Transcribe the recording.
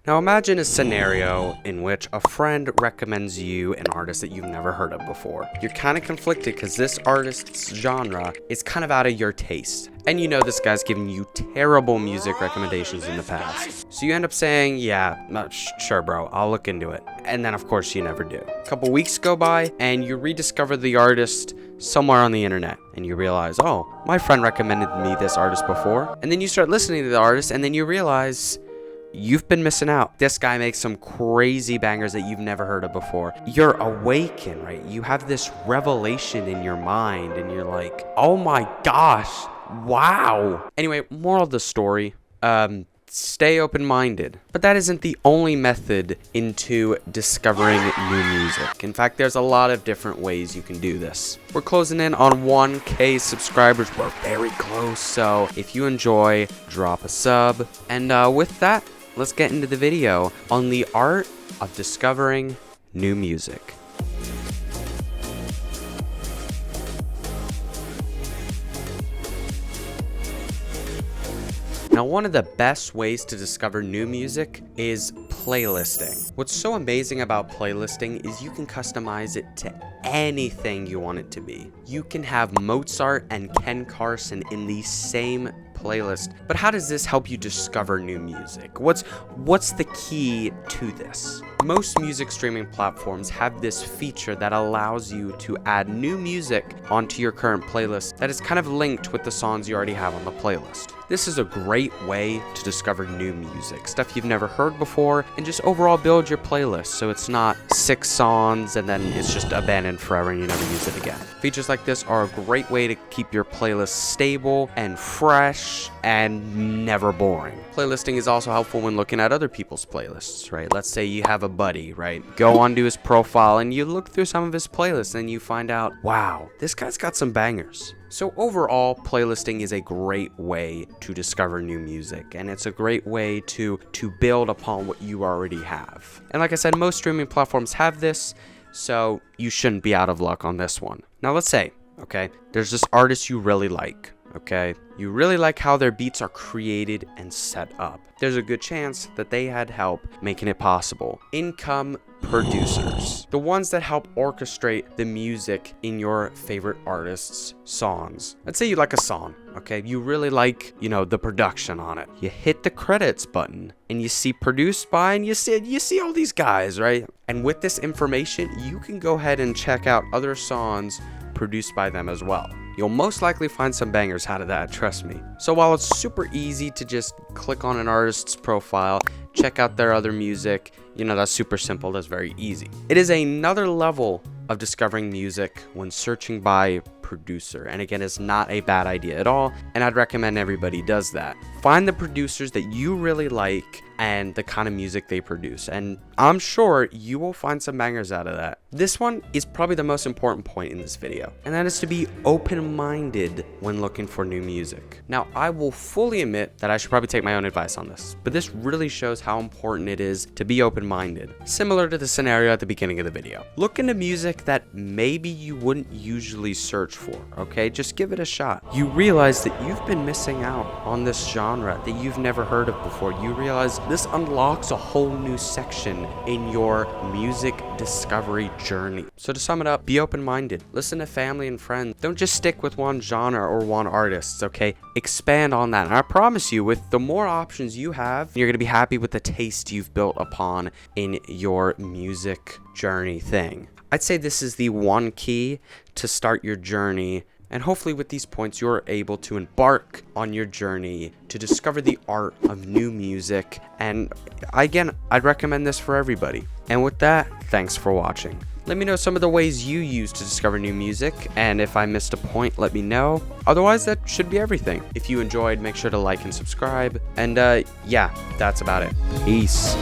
Now imagine a scenario in which a friend recommends you an artist that you've never heard of before. You're kind of conflicted because this artist's genre is kind of out of your taste. And you know this guy's giving you terrible music recommendations in the past. So you end up saying, yeah, sure bro, I'll look into it. And then of course you never do. A couple weeks go by and you rediscover the artist somewhere on the internet. And you realize, oh, my friend recommended me this artist before. And then you start listening to the artist and then you realize you've been missing out. This guy makes some crazy bangers that you've never heard of before. You're awakened, right? You have this revelation in your mind and you're like, oh my gosh, wow. Anyway, moral of the story, stay open-minded. But that isn't the only method into discovering new music. In fact, there's a lot of different ways you can do this. We're closing in on 1K subscribers. We're very close, so if you enjoy, drop a sub. And with that, let's get into the video on the art of discovering new music. Now, one of the best ways to discover new music is playlisting. What's so amazing about playlisting is you can customize it to anything you want it to be. You can have Mozart and Ken Carson in the same playlist. But how does this help you discover new music? What's the key to this? Most music streaming platforms have this feature that allows you to add new music onto your current playlist that is kind of linked with the songs you already have on the playlist. This is a great way to discover new music, stuff you've never heard before, and just overall build your playlist so it's not 6 songs and then it's just abandoned forever and you never use it again. Features like this are a great way to keep your playlist stable and fresh and never boring. Playlisting is also helpful when looking at other people's playlists, right? Let's say you have a buddy, right? Go onto his profile and you look through some of his playlists and you find out, wow, this guy's got some bangers. So overall, playlisting is a great way to discover new music, and it's a great way to build upon what you already have. And like I said, most streaming platforms have this, so you shouldn't be out of luck on this one. Now let's say, okay, there's this artist you really like, okay? You really like how their beats are created and set up. There's a good chance that they had help making it possible. Income producers, the ones that help orchestrate the music in your favorite artist's songs. Let's say you like a song, okay? You really like, the production on it. You hit the credits button and you see produced by, and you see all these guys, right? And with this information, you can go ahead and check out other songs produced by them as well. You'll most likely find some bangers out of that, trust me. So while it's super easy to just click on an artist's profile, check out their other music, that's super simple, that's very easy. It is another level of discovering music when searching by producer. And again, it's not a bad idea at all, and I'd recommend everybody does that. Find the producers that you really like and the kind of music they produce, and I'm sure you will find some bangers out of that. This one is probably the most important point in this video, and that is to be open-minded when looking for new music. Now, I will fully admit that I should probably take my own advice on this, but this really shows how important it is to be open-minded. Similar to the scenario at the beginning of the video. Look into music that maybe you wouldn't usually search for, okay? Just give it a shot. You realize that you've been missing out on this genre that you've never heard of before. You realize this unlocks a whole new section in your music discovery journey. So to sum it up, be open-minded. Listen to family and friends. Don't just stick with one genre or one artist, okay? Expand on that. And I promise you, with the more options you have, you're gonna be happy with the taste you've built upon in your music journey thing. I'd say this is the one key to start your journey, and hopefully with these points you're able to embark on your journey to discover the art of new music. And again, I'd recommend this for everybody. And with that, thanks for watching. Let me know some of the ways you use to discover new music, and if I missed a point, let me know. Otherwise, that should be everything. If you enjoyed, make sure to like and subscribe, and yeah, that's about it. Peace.